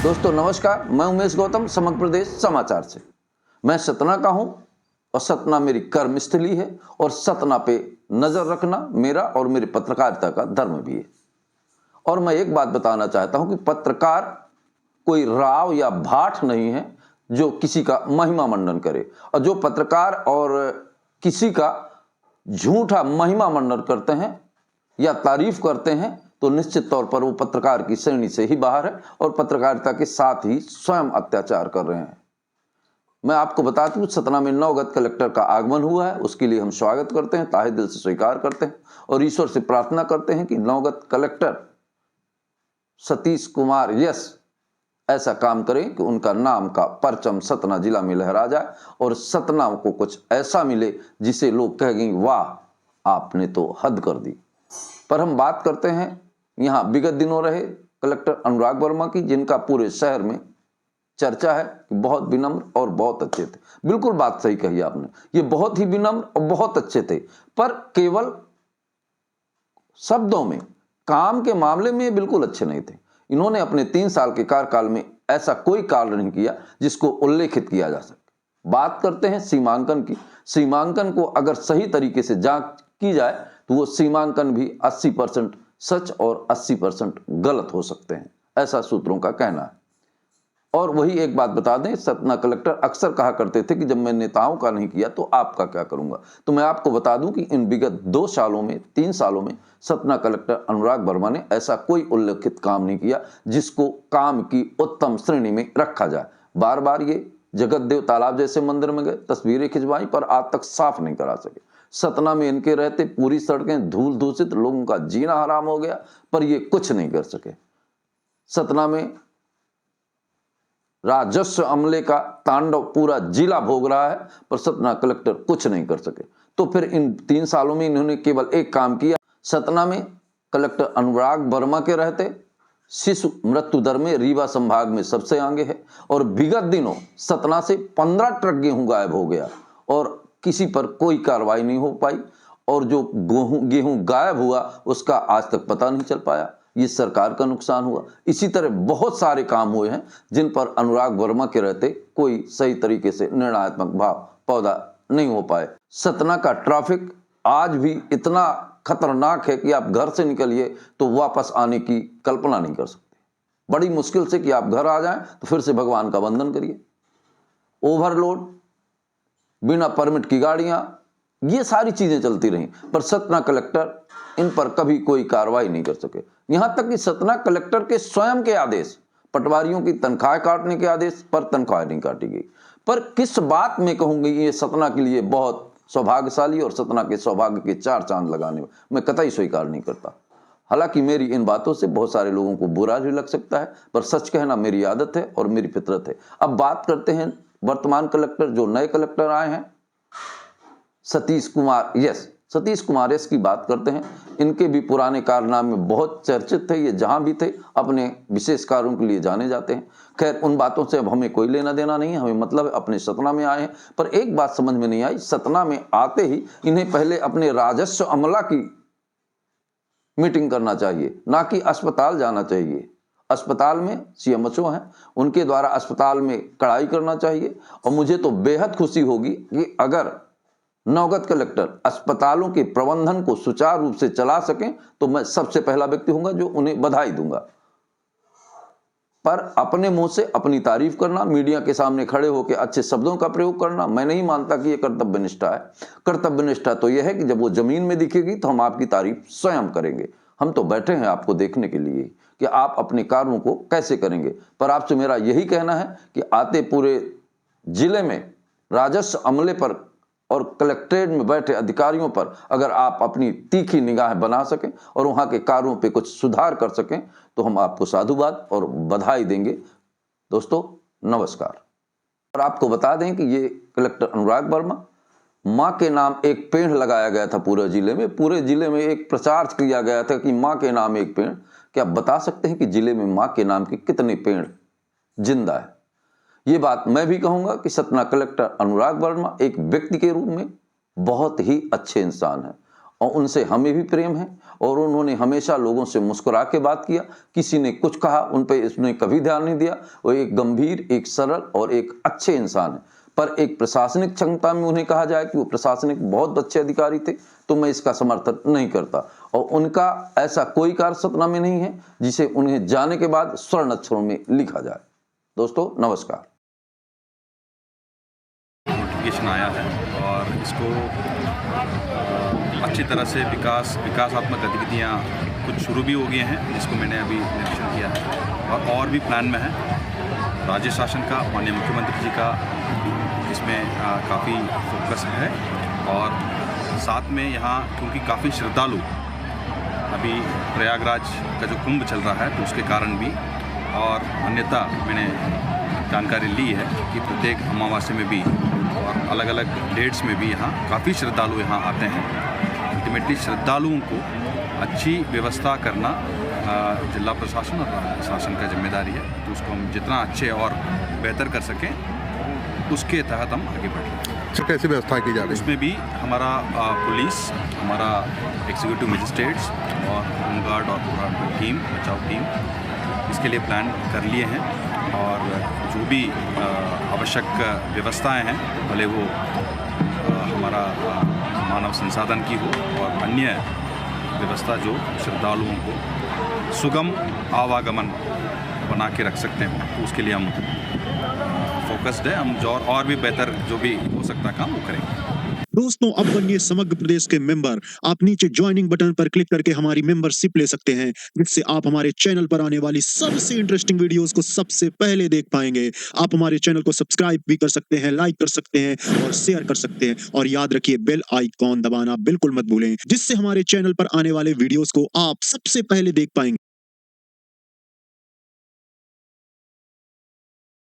दोस्तों नमस्कार, मैं उमेश गौतम समग्र प्रदेश समाचार से। मैं सतना का हूं और सतना मेरी कर्म स्थली है और सतना पे नजर रखना मेरा और मेरी पत्रकारिता का धर्म भी है। और मैं एक बात बताना चाहता हूं कि पत्रकार कोई राव या भाट नहीं है जो किसी का महिमा मंडन करे, और जो पत्रकार और किसी का झूठा महिमा मंडन करते हैं या तारीफ करते हैं तो निश्चित तौर पर वो पत्रकार की श्रेणी से ही बाहर है और पत्रकारिता के साथ ही स्वयं अत्याचार कर रहे हैं। मैं आपको बता दूं, सतना में नवगत कलेक्टर का आगमन हुआ है, उसके लिए हम स्वागत करते हैं, ताहे दिल से स्वीकार करते हैं और ईश्वर से प्रार्थना करते हैं कि नवगत कलेक्टर सतीश कुमार यस ऐसा काम करें कि उनका नाम का परचम सतना जिला में लहरा जाए और सतना को कुछ ऐसा मिले जिसे लोग कहेंगे वाह आपने तो हद कर दी। पर हम बात करते हैं यहाँ विगत दिनों रहे कलेक्टर अनुराग वर्मा की, जिनका पूरे शहर में चर्चा है कि बहुत विनम्र और बहुत अच्छे थे। बिल्कुल बात सही कही आपने, ये बहुत ही विनम्र और बहुत अच्छे थे, पर केवल शब्दों में, काम के मामले में बिल्कुल अच्छे नहीं थे। इन्होंने अपने 3 साल के कार्यकाल में ऐसा कोई कार्य नहीं किया जिसको उल्लेखित किया जा सके। बात करते हैं सीमांकन की। सीमांकन को अगर सही तरीके से जांच की जाए तो वो सीमांकन भी 80% सच और 80% गलत हो सकते हैं, ऐसा सूत्रों का कहना है। और वही एक बात बता दें, सतना कलेक्टर अक्सर कहा करते थे कि जब मैं नेताओं का नहीं किया तो आपका क्या करूंगा। तो मैं आपको बता दूं कि इन विगत 2 सालों में 3 सालों में सतना कलेक्टर अनुराग वर्मा ने ऐसा कोई उल्लेखित काम नहीं किया जिसको काम की उत्तम श्रेणी में रखा जाए। बार बार ये जगत देव तालाब जैसे मंदिर में गए, तस्वीरें खिंचवाई, पर आज तक साफ नहीं करा सके। सतना में इनके रहते पूरी सड़कें धूल दूषित, लोगों का जीना हराम हो गया, पर ये कुछ नहीं कर सके। सतना में राजस्व अमले का तांडव पूरा जिला भोग रहा है, पर सतना कलेक्टर कुछ नहीं कर सके। तो फिर इन 3 सालों में इन्होंने केवल एक काम किया। सतना में कलेक्टर अनुराग वर्मा के रहते शिशु मृत्यु दर में रीवा संभाग में सबसे आगे है और विगत दिनों सतना से 15 ट्रक गेहूं गायब हो गया और किसी पर कोई कार्रवाई नहीं हो पाई, और जो गेहूं गायब हुआ उसका आज तक पता नहीं चल पाया। ये सरकार का नुकसान हुआ। इसी तरह बहुत सारे काम हुए हैं जिन पर अनुराग वर्मा के रहते कोई सही तरीके से निर्णयात्मक भाव पौधा नहीं हो पाए। सतना का ट्रैफिक आज भी इतना खतरनाक है कि आप घर से निकलिए तो वापस आने की कल्पना नहीं कर सकते। बड़ी मुश्किल से कि आप घर आ जाएं तो फिर से भगवान का वंदन करिए। ओवरलोड, बिना परमिट की गाड़ियां, ये सारी चीजें चलती रहीं, पर सतना कलेक्टर इन पर कभी कोई कार्रवाई नहीं कर सके। यहां तक कि सतना कलेक्टर के स्वयं के आदेश, पटवारियों की तनख्वाह काटने के आदेश पर तनख्वाह नहीं काटी गई। पर किस बात में कहूंगी, ये सतना के लिए बहुत सौभाग्यशाली और सतना के सौभाग्य के 4 चांद लगाने में मैं कतई स्वीकार नहीं करता। हालांकि मेरी इन बातों से बहुत सारे लोगों को बुरा भी लग सकता है, पर सच कहना मेरी आदत है और मेरी फितरत है। अब बात करते हैं वर्तमान कलेक्टर, जो नए कलेक्टर आए हैं, सतीश कुमार यस। सतीश कुमार यस की बात करते हैं। इनके भी पुराने कारनामे बहुत चर्चित थे। ये जहां भी थे अपने विशेष कार्यों के लिए जाने जाते हैं। खैर, उन बातों से अब हमें कोई लेना देना नहीं है, हमें मतलब है अपने सतना में आए हैं। पर एक बात समझ में नहीं आई, सतना में आते ही इन्हें पहले अपने राजस्व अमला की मीटिंग करना चाहिए, ना कि अस्पताल जाना चाहिए। अस्पताल में सीएमएचओ हैं, उनके द्वारा अस्पताल में कड़ाई करना चाहिए। और मुझे तो बेहद खुशी होगी कि अगर नवगत कलेक्टर अस्पतालों के प्रबंधन को सुचारू रूप से चला सकें तो मैं सबसे पहला व्यक्ति होऊंगा जो उन्हें बधाई दूंगा। पर अपने मुंह से अपनी तारीफ करना, मीडिया के सामने खड़े होकर अच्छे शब्दों का प्रयोग करना, मैं नहीं मानता कि यह कर्तव्यनिष्ठा है। कर्तव्यनिष्ठा तो यह है कि जब वो जमीन में दिखेगी तो हम आपकी तारीफ स्वयं करेंगे। हम तो बैठे हैं आपको देखने के लिए कि आप अपने कार्यों को कैसे करेंगे। पर आपसे मेरा यही कहना है कि आते पूरे जिले में राजस्व अमले पर और कलेक्ट्रेट में बैठे अधिकारियों पर अगर आप अपनी तीखी निगाह बना सकें और वहां के कार्यों पे कुछ सुधार कर सकें तो हम आपको साधुवाद और बधाई देंगे। दोस्तों नमस्कार। और आपको बता दें कि ये कलेक्टर अनुराग वर्मा, मां के नाम एक पेड़ लगाया गया था पूरे जिले में। पूरे जिले में एक प्रचार किया गया था कि मां के नाम एक पेड़। क्या आप बता सकते हैं कि जिले में मां के नाम के कितने पेड़ जिंदा है? ये बात मैं भी कहूंगा कि सतना कलेक्टर अनुराग वर्मा एक व्यक्ति के रूप में बहुत ही अच्छे इंसान हैं और उनसे हमें भी प्रेम है और उन्होंने हमेशा लोगों से मुस्कुरा के बात किया। किसी ने कुछ कहा उन पे इसने कभी ध्यान नहीं दिया। वो एक गंभीर, एक सरल और एक अच्छे इंसान है। पर एक प्रशासनिक क्षमता में उन्हें कहा जाए कि वो प्रशासनिक बहुत अच्छे अधिकारी थे, तो मैं इसका समर्थन नहीं करता। और उनका ऐसा कोई कार्य सतना में नहीं है जिसे उन्हें जाने के बाद स्वर्ण अक्षरों में लिखा जाए। दोस्तों नमस्कार। नोटिफिकेशन आया है और इसको अच्छी तरह से विकासात्मक गतिविधियाँ कुछ शुरू भी हो गई हैं, जिसको मैंने अभी निरीक्षण किया है और भी प्लान में है। राज्य शासन का, माननीय मुख्यमंत्री जी का इसमें काफ़ी फोकस है और साथ में यहाँ क्योंकि काफ़ी श्रद्धालु अभी प्रयागराज का जो कुंभ चल रहा है तो उसके कारण भी, और अन्यथा मैंने जानकारी ली है कि प्रत्येक अमावस्या में भी और अलग अलग डेट्स में भी यहाँ काफ़ी श्रद्धालु यहाँ आते हैं। अल्टीमेटली श्रद्धालुओं को अच्छी व्यवस्था करना जिला प्रशासन और शासन का जिम्मेदारी है, तो उसको हम जितना अच्छे और बेहतर कर सकें उसके तहत हम आगे बढ़ें। अच्छा, कैसी व्यवस्था की जा रही है? उसमें भी हमारा पुलिस, हमारा एग्जीक्यूटिव मजिस्ट्रेट्स और होमगार्ड और पूरा टीम, बचाव टीम इसके लिए प्लान कर लिए हैं और जो भी आवश्यक व्यवस्थाएं हैं, भले वो हमारा मानव संसाधन की हो और अन्य व्यवस्था जो श्रद्धालुओं को सुगम आवागमन बना के रख सकते हो, तो उसके लिए हम फोकस्ड है। हम जो और भी बेहतर जो भी हो सकता काम वो करेंगे। दोस्तों, अब बनिए समग्र प्रदेश के मेंबर। आप नीचे ज्वाइनिंग बटन पर क्लिक करके हमारी मेंबरशिप ले सकते हैं, जिससे आप हमारे चैनल पर आने वाली सबसे इंटरेस्टिंग वीडियोस को सबसे पहले देख पाएंगे। आप हमारे चैनल को सब्सक्राइब भी कर सकते हैं, लाइक कर सकते हैं और शेयर कर सकते हैं। और याद रखिए, बेल आइकॉन दबाना बिल्कुल मत भूलें, जिससे हमारे चैनल पर आने वाले वीडियोस को आप सबसे पहले देख पाएंगे।